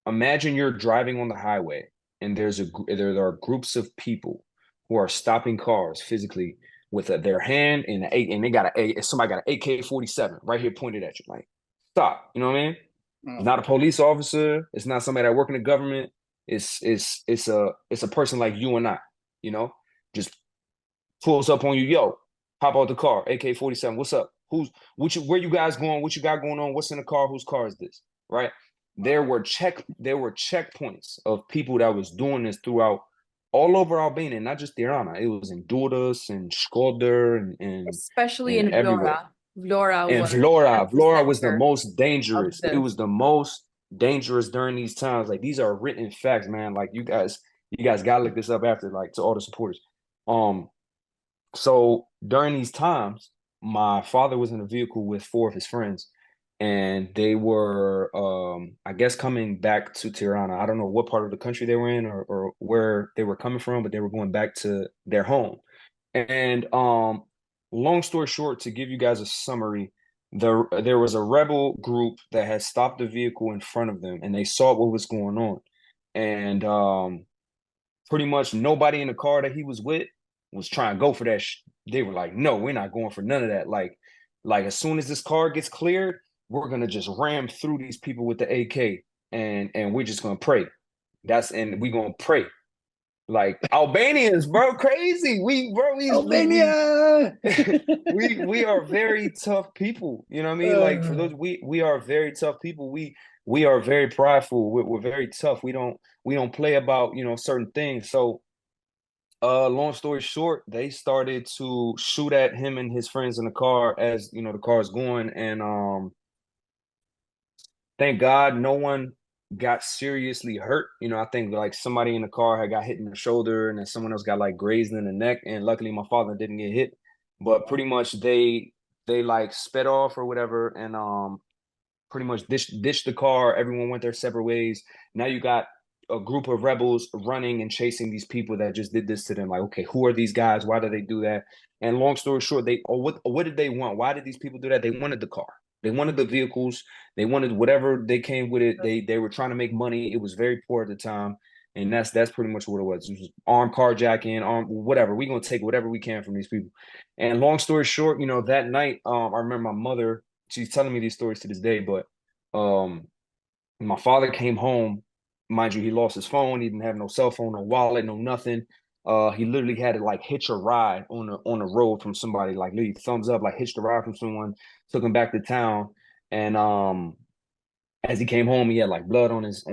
S3: imagine you're driving on the highway and there are groups of people who are stopping cars physically with their hand in the eight and they got somebody got an AK-47 right here pointed at you like stop, you know what I mean? It's
S4: Oh,
S3: not a police officer, it's not somebody that work in the government, it's a person like you and I, you know, just pulls up on you, yo, hop out the car, AK-47, what's up? Where you guys going? What you got going on? What's in the car? Whose car is this? Right? There
S4: wow.
S3: were checkpoints of people that was doing this throughout all over Albania, not just Tirana. It was in Durrës and Shkodër
S2: Especially
S3: and
S2: in
S3: everywhere.
S2: Vlora. Vlora
S3: And
S2: was
S3: Vlora was the
S2: epicenter
S3: most
S2: of
S3: dangerous. It
S2: this.
S3: was the most dangerous during these times. Like these are written facts, man. Like you guys gotta look this up after, like to all the supporters. Um, so during these times, my father was in a vehicle with four of his friends, and they were, I guess, coming back to Tirana. I don't know what part of the country they were in or where they were coming from, but they were going back to their home. And long story short, to give you guys a summary, there was a rebel group that had stopped the vehicle in front of them, and they saw what was going on, and pretty much nobody in the car that he was with was trying to go for that. They were like, "No, we're not going for none of that." Like as soon as this car gets cleared, we're gonna just ram through these people with the AK, and we're just gonna pray. And we gonna pray. Like Albanians, bro, crazy.
S4: Albania!
S3: We are very tough people. You know what I mean? Like for
S4: Uh,
S3: those we are very tough people. We are very prideful. We're very tough. We don't play about certain things. So long story short, they started to shoot at him and his friends in the car as the car is going, and thank God no one got seriously hurt. I think like somebody in the car had got hit in the shoulder, and then someone else got like grazed in the neck, and luckily my father didn't get hit. But pretty much they like sped off or whatever, and pretty much ditched the car. Everyone went their separate ways. Now you got a group of rebels running and chasing these people that just did this to them. Like, okay, who are these guys? Why did they do that? And long story short, what did they want? Why did these people do that? They wanted the car. They wanted the vehicles. They wanted whatever they came with it. They were trying to make money. It was very poor at the time. And that's pretty much what it was. It was armed carjacking, armed whatever. We're gonna take whatever we can from these people. And long story short, that night, I remember my mother, she's telling me these stories to this day, but my father came home. Mind you, he lost his phone. He didn't have no cell phone, no wallet, no nothing. He literally had to like hitch a ride on a road from somebody, like literally thumbs up, like hitched a ride from someone, took him back to town. And as he came home, he had like blood on his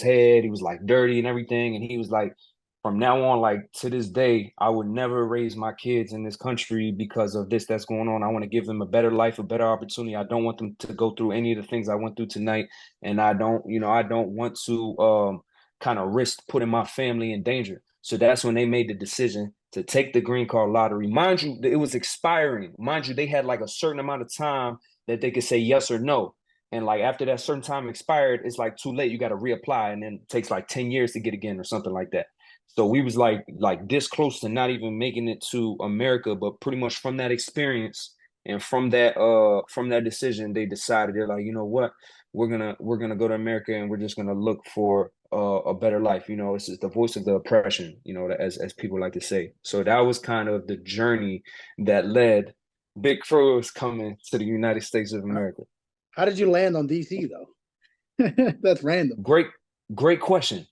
S3: head. He was like dirty and everything. And he was like, from now on, like to this day, I would never raise my kids in this country because of this that's going on. I want to give them a better life, a better opportunity. I don't want them to go through any of the things I went through tonight. And I don't want to kind of risk putting my family in danger. So that's when they made the decision to take the green card lottery. Mind you, it was expiring. Mind you, they had like a certain amount of time that they could say yes or no. And like after that certain time expired, it's like too late. You got to reapply, and then it takes like 10 years to get again or something like that. So we was like this close to not even making it to America, but pretty much from that experience and from that decision, they decided, they're like, you know what, we're gonna go to America, and we're just gonna look for a better life. It's just the voice of the oppression, as people like to say. So that was kind of the journey that led Big Cruz coming to the United States of America.
S4: How did you land on DC though? That's random.
S3: Great question.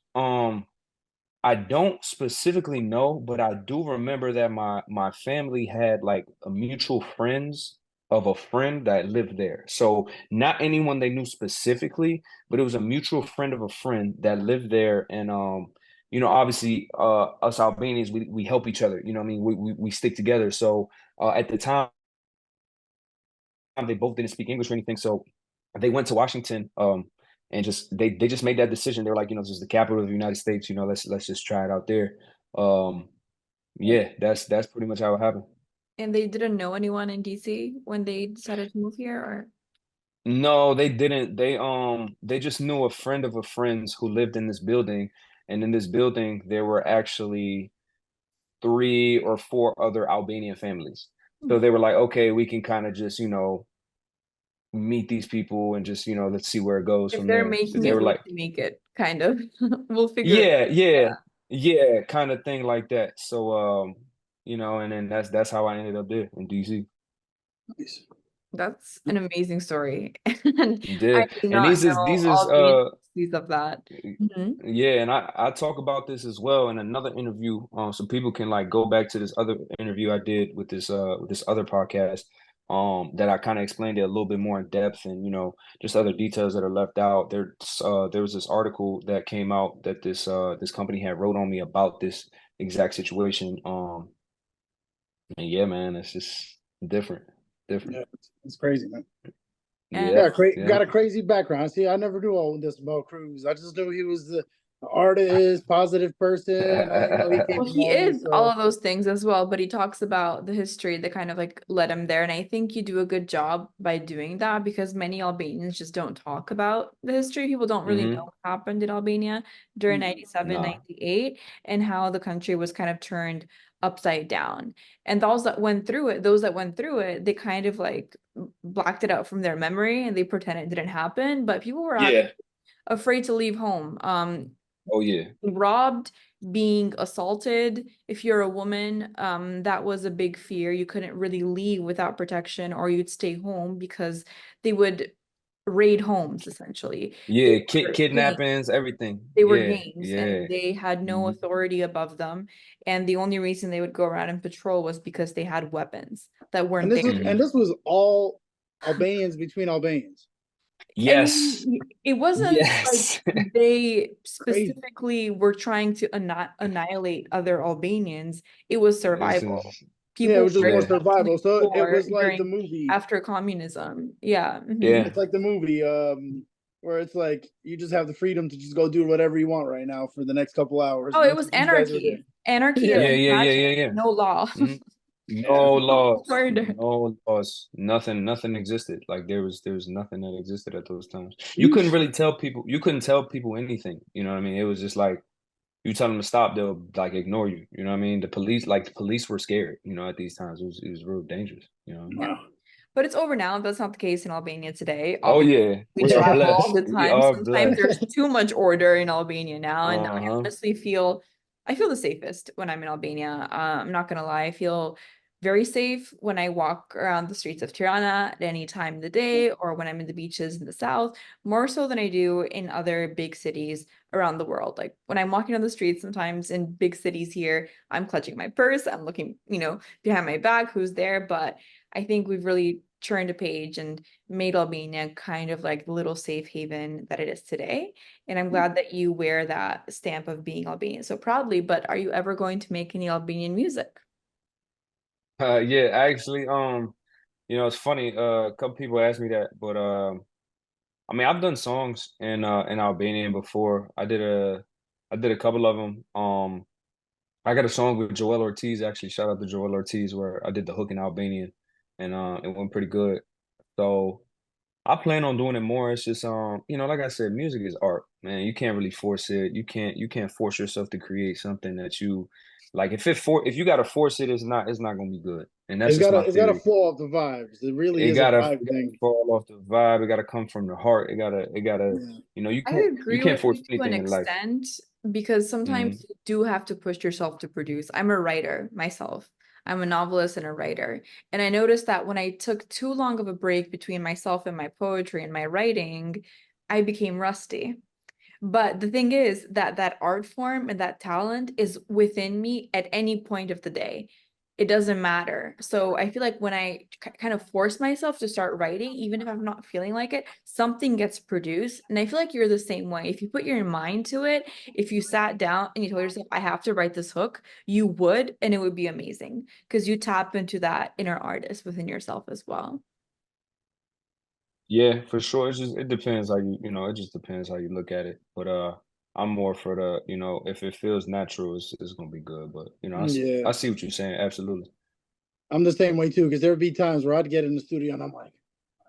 S3: I don't specifically know, but I do remember that my family had like a mutual friends of a friend that lived there. So not anyone they knew specifically, but it was a mutual friend of a friend that lived there. And obviously us Albanians, we help each other. You know what I mean? We stick together. So at the time, they both didn't speak English or anything. So they went to Washington. And they just made that decision. They're like, this is the capital of the United States. Let's just try it out there. Yeah, that's pretty much how it happened.
S2: And they didn't know anyone in DC when they decided to move here, or?
S3: No, they didn't. They just knew a friend of a friend's who lived in this building, and in this building there were actually 3 or 4 other Albanian families. So they were like, okay, we can kind of just meet these people and just let's see where it goes
S2: If
S3: from
S2: they're
S3: there.
S2: making
S3: They
S2: it,
S3: were
S2: we
S3: like,
S2: can make it, kind of. We'll figure it out.
S3: yeah, kind of thing like that. So and then that's how I ended up there in DC.
S4: Nice.
S2: That's an amazing story. And
S3: Yeah,
S2: I did
S3: and
S2: not know all the intricacies of that. Mhm.
S3: yeah, and I talk about this as well in another interview, so people can like go back to this other interview I did with this other podcast, that I kind of explained it a little bit more in depth, and just other details that are left out. There was this article that came out that this company had wrote on me about this exact situation. And yeah, man, it's just different.
S4: Yeah, it's crazy, man.
S2: And
S3: Yeah,
S4: Got a crazy background. See, I never knew all this about Cruz. I just knew he was the artist, positive person. I didn't know he came
S2: well,
S4: from
S2: he
S4: all
S2: is
S4: this.
S2: all of those things as well, but he talks about the history that kind of like led him there. And I think you do a good job by doing that, because many Albanians just don't talk about the history. People don't really know what happened in Albania during 97,
S3: Nah.
S2: 98, and how the country was kind of turned upside down. And those that went through it, they kind of like blacked it out from their memory and they pretend it didn't happen. But people were
S3: Yeah.
S2: afraid to leave home.
S3: Oh yeah.
S2: Robbed, being assaulted. If you're a woman, that was a big fear. You couldn't really leave without protection, or you'd stay home because they would raid homes essentially.
S3: Yeah,
S2: They were gangs.
S3: kidnappings, everything.
S2: They were
S3: Yeah,
S2: gangs,
S3: yeah.
S2: and they had no
S3: Mhm.
S2: authority above them. And the only reason they would go around and patrol was because they had weapons that weren't there.
S4: And this was all Albanians between Albanians.
S2: I
S3: Yes.
S2: mean, it wasn't like
S3: Yes.
S2: they
S4: Crazy.
S2: specifically were trying to annihilate other Albanians. It was
S3: This
S2: survival.
S3: is
S4: Yeah, it
S2: People
S4: was just
S2: were
S4: more
S3: yeah.
S4: survival. So it
S2: poor
S4: was like the
S2: during
S4: movie.
S2: after communism. Yeah.
S3: Yeah.
S4: It's like the movie, where it's like you just have the freedom to just go do whatever you want right now for the next couple hours.
S2: Oh,
S4: And
S2: it
S4: that's
S2: was
S4: what these guys were doing.
S2: anarchy. Anarchy
S4: Yeah.
S2: and
S3: Yeah.
S2: fascism, no law.
S3: Mhm. No laws,
S2: Order.
S3: no laws, nothing existed. Like there was nothing that existed at those times. You couldn't really tell people, you couldn't tell people anything. You know what I mean? It was just like you tell them to stop, they'll like ignore you. You know what I mean? The police were scared, at these times. It was real dangerous,
S2: Yeah. But it's over now. That's not the case in Albania today.
S3: Oh
S2: Obviously,
S3: yeah,
S2: we
S3: we are
S2: travel all
S3: blessed.
S2: the
S3: We
S2: time.
S3: are
S2: Sometimes
S3: blessed.
S2: there's too much order in Albania now, and I
S3: Uh-huh.
S2: honestly feel I feel the safest when I'm in Albania. I'm not gonna lie, I feel very safe when I walk around the streets of Tirana at any time of the day, or when I'm in the beaches in the south, more so than I do in other big cities around the world. Like when I'm walking on the streets, sometimes in big cities here, I'm clutching my purse, I'm looking, behind my back, who's there, but I think we've really turned a page and made Albania kind of like the little safe haven that it is today. And I'm glad that you wear that stamp of being Albanian so proudly. But are you ever going to make any Albanian music?
S3: Yeah, actually, it's funny. A couple people asked me that, but I mean, I've done songs in Albanian before. I did a couple of them. I got a song with Joel Ortiz, actually. Shout out to Joel Ortiz, where I did the hook in Albanian, and it went pretty good. So I plan on doing it more. It's just like I said, music is art, man. You can't really force it. You can't force yourself to create something that you like. If you gotta force it, it's not gonna be good. And that's
S4: It's
S3: just
S4: gotta
S3: my
S4: it's gotta
S3: theory.
S4: flow off the vibes. It really
S3: It
S4: is a
S3: gotta,
S4: vibe
S3: it gotta
S4: thing.
S3: fall off the vibe. It gotta come from the heart. It gotta,
S4: Yeah.
S3: you
S2: I
S3: can't you
S2: agree
S3: can't
S2: with
S3: force
S2: you to an
S3: anything in life.
S2: extent because sometimes
S3: Hmm.
S2: you do have to push yourself to produce. I'm a writer myself. I'm a novelist and a writer. And I noticed that when I took too long of a break between myself and my poetry and my writing, I became rusty. But the thing is that that art form and that talent is within me at any point of the day. It doesn't matter. So I feel like when I kind of force myself to start writing, even if I'm not feeling like it, something gets produced. And I feel like you're the same way. If you put your mind to it, if you sat down and you told yourself, I have to write this hook, you would, and it would be amazing because you tap into that inner artist within yourself as well.
S3: Yeah, for sure. It depends how it just depends how you look at it. But I'm more for if it feels natural, it's gonna be good. But
S4: Yeah.
S3: I see what you're saying. Absolutely.
S4: I'm the same way too, because there would be times where I'd get in the studio and I'm like,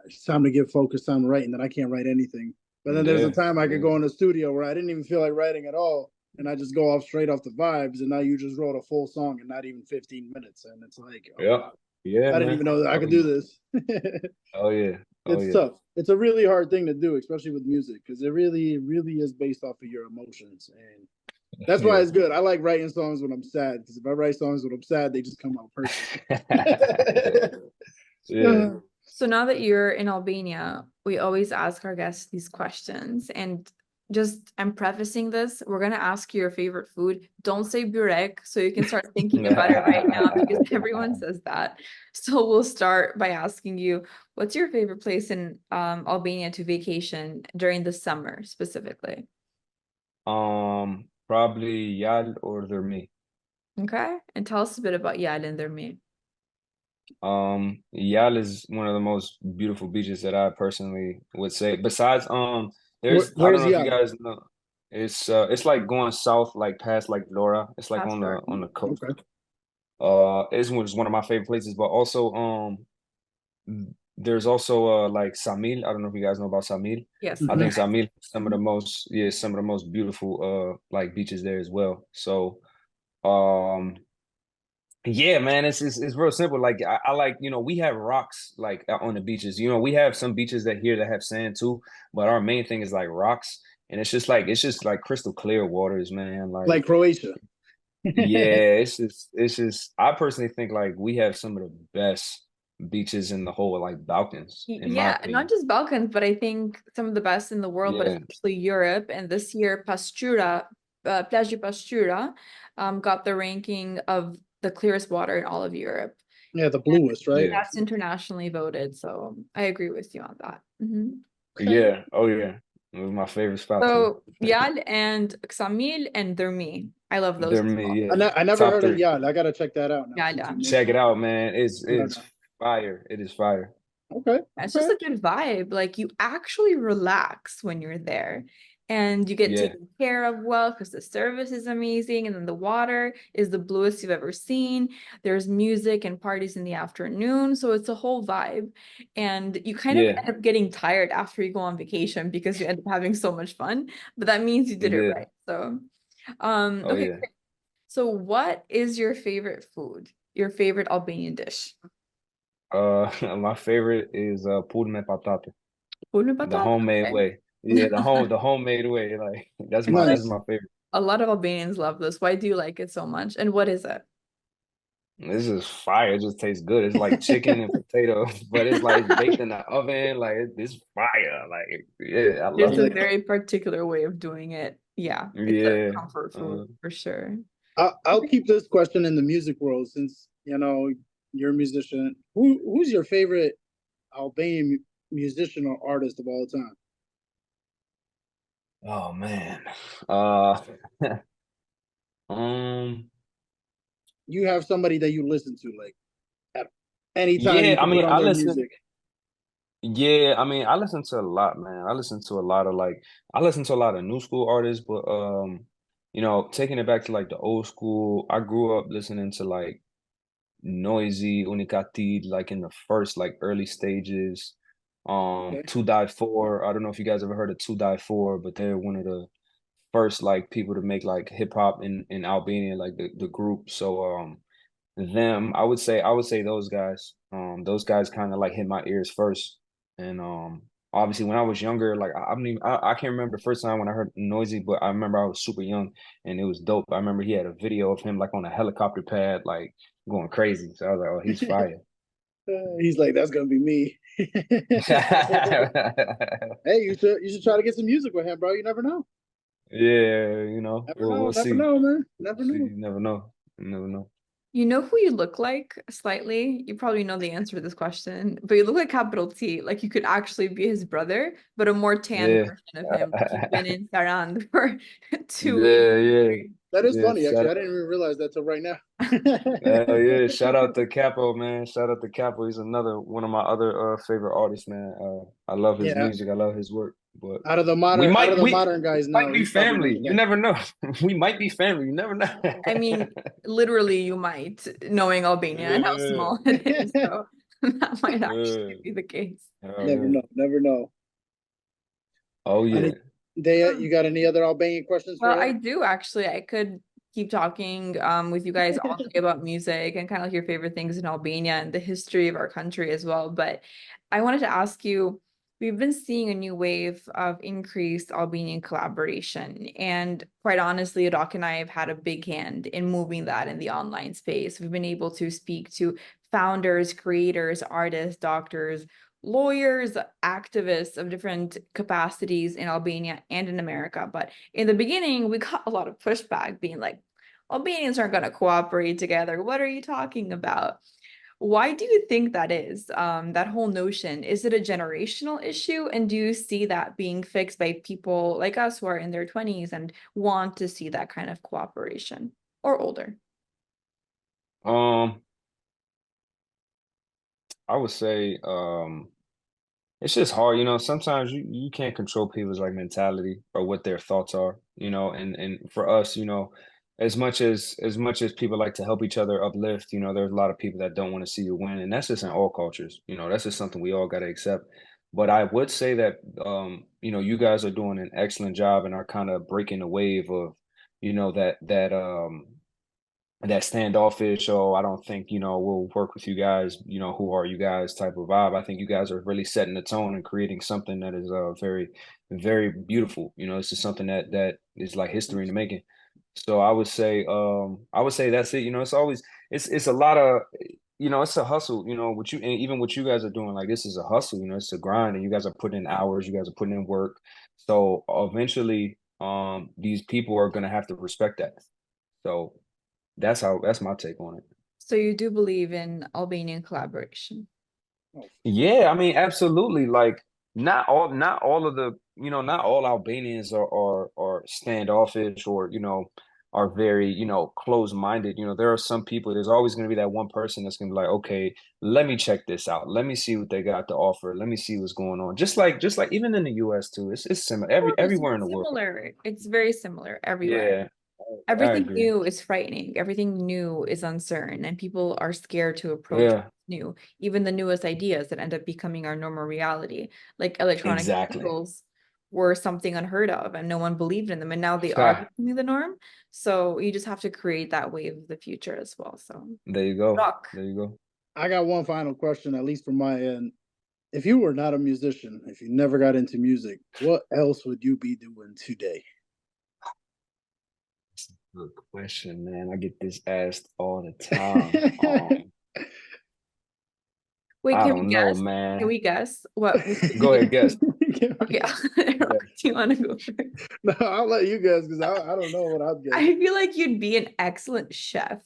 S4: it's time to get focused on writing, that I can't write anything. But then there's a
S3: Yeah,
S4: time I could
S3: yeah,
S4: go in the studio where I didn't even feel like writing at all. And I just go off straight off the vibes. And now you just wrote a full song in not even 15 minutes. And it's like, oh
S3: yeah,
S4: wow,
S3: yeah,
S4: I didn't
S3: man.
S4: even know that I
S3: Oh
S4: could do
S3: yeah,
S4: this.
S3: oh yeah, oh
S4: It's
S3: yeah.
S4: tough. It's a really hard thing to do, especially with music, because it really is based off of your emotions. And that's why
S3: Yeah.
S4: it's good. I like writing songs when I'm sad, because if I write songs when I'm sad, they just come out perfect.
S3: Yeah.
S2: So now that you're in Albania, we always ask our guests these questions. And just I'm prefacing this, we're gonna ask you your favorite food. Don't say burek, so you can start thinking about it right now because everyone says that. So we'll start by asking you, what's your favorite place in Albania to vacation during the summer specifically?
S3: Probably Yal or Dermi.
S2: Okay. And tell us a bit about Yal and Dermi.
S3: Yal is one of the most beautiful beaches that I personally would say. Besides, I don't
S4: Where's
S3: know if you
S4: Yal?
S3: guys know, it's like going south, like past like Laura. It's like on
S2: Pastor.
S3: the coast.
S4: Okay.
S3: It's one of my favorite places, but also there's also like Samil. I don't know if you guys know about Samil.
S2: Yes,
S3: I
S2: the
S4: Hmm.
S3: think
S2: nice.
S3: Samil is some of the most beautiful like beaches there as well. So um yeah, man, it's real simple. Like I like, we have rocks like on the beaches. We have some beaches that here that have sand too, but our main thing is like rocks. And it's just like crystal clear waters, man. Like,
S4: Like Croatia.
S3: yeah, it's just I personally think like we have some of the best beaches in the whole like Balkans, in my
S2: Yeah, not
S3: opinion.
S2: just Balkans, but I think some of the best in the world, but
S3: Yeah.
S2: especially Europe. And this year, Plage Pastura, got the ranking of the clearest water in all of Europe.
S4: Yeah, the
S2: And
S4: bluest, right?
S3: Yeah.
S2: that's internationally voted. So I agree with you on that. Mhm. Okay.
S3: Yeah. Oh yeah. It was my favorite spot too.
S2: So Yal and Xamil and Dermi. I love those
S3: They're
S2: as
S3: me,
S2: well.
S3: yeah.
S4: I never
S3: Top
S4: heard of
S3: three.
S4: Yal. I gotta check that out now since you
S2: Yala.
S3: Check it
S4: mentioned
S3: out, man. It's
S4: it.
S3: fire. It is fire.
S4: Okay,
S2: It's just
S4: okay.
S2: a good vibe. Like you actually relax when you're there. and you get
S3: Yeah,
S2: taken care of well because the service is amazing, and then the water is the bluest you've ever seen. There's music and parties in the afternoon, so it's a whole vibe. And you kind of
S3: yeah,
S2: end up getting tired after you go on vacation because you end up having so much fun, but that means you did it
S3: yeah.
S2: right. So,
S3: Oh
S2: okay.
S3: yeah.
S2: So what is your favorite food? Your favorite Albanian dish?
S3: My favorite is puding me patate,
S2: Pune
S3: the
S2: patat?
S3: homemade
S2: Okay.
S3: way. Yeah, the homemade way. Like that's
S4: Nice.
S3: my favorite.
S2: A lot of Albanians love this. Why do you like it so much? And what is it?
S3: This is fire. It just tastes good. It's like chicken and potato, but it's like baked in the oven. Like it's fire. Like yeah, I
S2: There's
S3: love
S2: a
S3: it.
S2: very particular way of doing it. Yeah, it's a
S3: Yeah.
S2: comfort food
S3: Uh,
S2: for sure.
S4: I'll keep this question in the music world since you're a musician. Who's your favorite Albanian musician or artist of all time?
S3: oh man. Uh um
S4: You have somebody that you listen to like at any time
S3: yeah,
S4: you
S3: I
S4: can put
S3: mean
S4: on
S3: I
S4: their
S3: listen
S4: music.
S3: yeah, I mean I listen to a lot, man. I listen to a lot of like I listen to a lot of new school artists, but taking it back to like the old school, I grew up listening to like Noisy, Unicatid, like in the first like early stages.
S4: Okay.
S3: To Die For. I don't know if you guys ever heard of To Die For, but they're one of the first like people to make like hip hop in Albania, like the group. So them, I would say those guys kind of like hit my ears first. And obviously when I was younger, like I don't even I can't remember the first time when I heard Noisy, but I remember I was super young and it was dope. I remember he had a video of him like on a helicopter pad, like going crazy. So I was like, oh, he's fire.
S4: He's like, that's gonna be me. Hey, you should try to get some music with him, bro. You never know.
S3: Yeah,
S4: Never
S3: we'll
S4: know.
S3: we'll
S4: Never
S3: see.
S4: know, man. Never
S3: We'll see.
S4: know.
S3: You never know. You never know.
S2: You know who you look like slightly? You probably know the answer to this question, but you look like capital T. Like you could actually be his brother, but a more tan
S3: Yeah.
S2: version of him. Like he's been in Saran for 2 weeks
S3: Yeah, yeah,
S2: straight.
S4: That is
S3: yeah.
S4: funny, actually. I didn't even realize that till right now.
S3: Yeah. Shout out to Capo, man. Shout out to Capo. He's another one of my other favorite artists, man. I love his
S4: Yeah,
S3: music. I love his work. But
S4: out of the modern guys
S3: we might
S4: now,
S3: be
S4: he's probably
S3: family.
S4: the
S3: You
S4: best.
S3: never know. We might be family. You never know.
S2: I mean, literally, you might, knowing Albania and how
S3: Yeah.
S2: small it is. So that might actually
S3: Yeah.
S2: be the case.
S3: Hell
S4: Never
S3: yeah.
S4: know. Never know.
S3: Oh yeah.
S4: Any, you got any other Albanian questions for
S2: Well, I
S4: her?
S2: do actually. I could keep talking with you guys all day about music and kind of like your favorite things in Albania and the history of our country as well. But I wanted to ask you, we've been seeing a new wave of increased Albanian collaboration. And quite honestly, Rock and I have had a big hand in moving that in the online space. We've been able to speak to founders, creators, artists, doctors, lawyers, activists of different capacities in Albania and in America. But in the beginning, we got a lot of pushback being like, Albanians aren't going to cooperate together. What are you talking about? Why do you think that is? That whole notion, is it a generational issue? And do you see that being fixed by people like us who are in their 20s and want to see that kind of cooperation or older?
S3: Um, I would say it's just hard, sometimes you can't control people's like mentality or what their thoughts are, and for us, as much as people like to help each other uplift, there's a lot of people that don't want to see you win, and that's just in all cultures, that's just something we all got to accept. But I would say that you guys are doing an excellent job and are kind of breaking the wave of, that standoffish, oh, I don't think, we'll work with you guys, who are you guys type of vibe. I think you guys are really setting the tone and creating something that is very, very beautiful. It's just something that is like history in the making. So I would say that's it. It's a lot of, it's a hustle, what you and even what you guys are doing, like this is a hustle, it's a grind, and you guys are putting in hours, you guys are putting in work. So eventually these people are gonna have to respect that. So that's my take on it.
S2: So you do believe in Albanian collaboration?
S4: Oh,
S3: Yeah, I mean, absolutely. Like not all of the, not all Albanians are standoffish or, are very, you know, closed-minded. You know, there are some people, there's always going to be that one person that's going to be like, okay, let me check this out. Let me see what they got to offer. Let me see what's going on. Just like even in the US too, it's similar
S2: It's
S3: everywhere in the world.
S2: similar. It's very similar everywhere.
S3: Yeah, I
S2: Everything
S3: agree.
S2: new is frightening. Everything new is uncertain, and people are scared to approach
S3: Yeah,
S2: new. Even the newest ideas that end up becoming our normal reality, like electronic
S3: exactly.
S2: vehicles, were something unheard of, and no one believed in them, and now they are
S3: Ha,
S2: becoming the norm. So you just have to create that wave of the future as well. So,
S3: there you go.
S2: rock.
S3: There you go.
S4: I got one final question, at least from my end. If you were not a musician, if you never got into music, what else would you be doing today?
S3: Good question, man. I get this asked all the time.
S2: Wait,
S3: I
S2: can we
S3: don't know,
S2: guess? Can
S3: man.
S2: we guess what we could
S3: Go
S2: be?
S3: ahead, guess.
S2: Okay,
S3: Yeah.
S2: Rock, do you want to go first?
S4: No, I'll let you guess because I don't know what I'd guess.
S2: I feel like you'd be an excellent chef.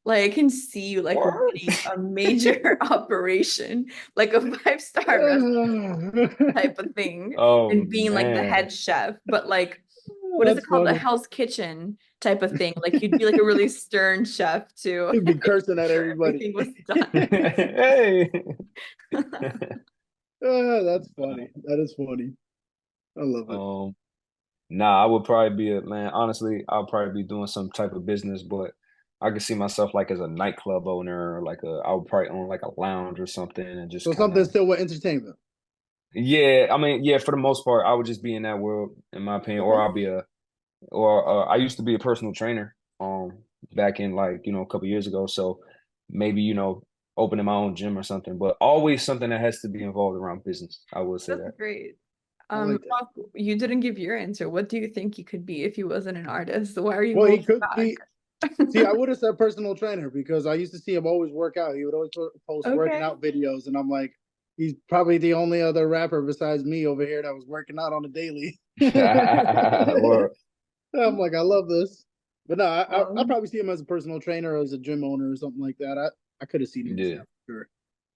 S2: Like I can see you like
S3: What?
S2: running a major operation, like a five-star restaurant type of thing,
S3: Oh
S2: and being like the
S3: man.
S2: head chef, but like what is it
S4: That's
S2: called? A
S4: funny.
S2: Hell's Kitchen type of thing. Like you'd be like a really stern chef to
S4: He'd be cursing at
S2: ensure
S4: everybody.
S2: everything was done.
S3: Hey.
S4: That's funny. That is funny. I love it.
S3: Um, nah, I would probably be a man. Honestly, I'll probably be doing some type of business, but I could see myself like as a nightclub owner, or like I would probably own like a lounge or something, and just
S4: So
S3: kind
S4: something
S3: of,
S4: still with entertainment.
S3: yeah. I mean, yeah. For the most part, I would just be in that world, in my opinion, or
S2: Okay.
S3: I'll be or I used to be a personal trainer, back in like a couple years ago. So maybe opening my own gym or something, but always something that has to be involved around business. I will say
S2: That's
S3: that.
S2: great.
S4: I like that.
S2: Rock, you didn't give your answer. What do you think you could be if you wasn't an artist? Why are you
S4: Well, he
S2: holding
S4: could
S2: back?
S4: be. See, I would have said personal trainer because I used to see him always work out. He would always post working
S2: Okay.
S4: out videos, and I'm like, he's probably the only other rapper besides me over here that was working out on a daily.
S3: Or
S4: I'm like, I love this. But no, I
S2: Um,
S4: probably see him as a personal trainer or as a gym owner or something like that. I could have seen him as
S3: yeah.
S4: that for sure.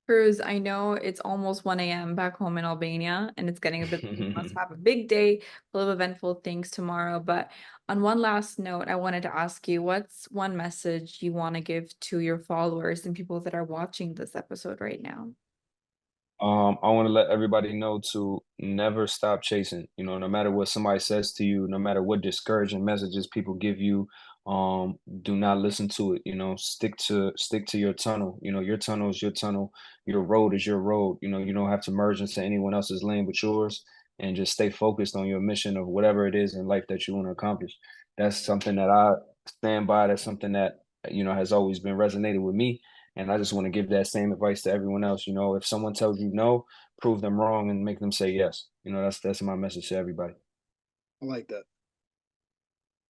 S2: Cruz, I know it's almost 1 a.m. back home in Albania and it's getting a bit late. You must have a big day full of eventful things tomorrow. But on one last note, I wanted to ask you, what's one message you want to give to your followers and people that are watching this episode right now?
S3: I want to let everybody know to never stop chasing. No matter what somebody says to you, no matter what discouraging messages people give you, do not listen to it. Stick to your tunnel. Your tunnel is your tunnel. Your road is your road. You don't have to merge into anyone else's lane but yours, and just stay focused on your mission of whatever it is in life that you want to accomplish. That's something that I stand by. That's something that has always been resonated with me. And I just want to give that same advice to everyone else. If someone tells you no, prove them wrong and make them say yes. That's my message to everybody.
S4: I like that.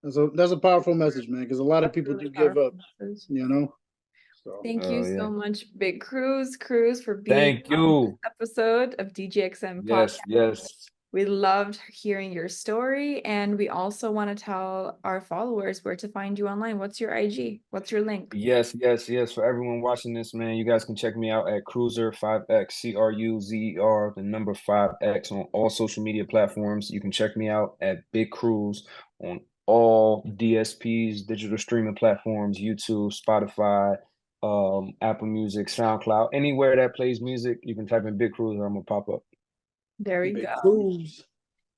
S4: That's a powerful message, man, because a lot of
S2: That's a
S4: people
S2: really
S4: do give up,
S2: powerful message.
S4: you know? So
S2: Thank you
S3: Oh
S2: so
S3: yeah.
S2: much, Big Cruz, for being
S3: Thank
S2: on this
S3: you.
S2: episode of DGXM
S3: Yes,
S2: Podcast.
S3: yes.
S2: We loved hearing your story, and we also want to tell our followers where to find you online. What's your IG? What's your link?
S3: Yes, yes, yes. For everyone watching this, man, you guys can check me out at Cruzer5X, CRUZER, the number 5X on all social media platforms. You can check me out at Big Cruz on all DSPs, digital streaming platforms, YouTube, Spotify, Apple Music, SoundCloud, anywhere that plays music, you can type in Big Cruz and I'm gonna pop up.
S2: There we
S4: big
S2: go.
S4: cruise.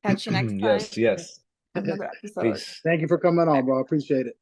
S2: Catch you next time.
S3: Yes, yes.
S2: Have another episode.
S3: Peace.
S4: Thank you for coming on, bro. I appreciate it.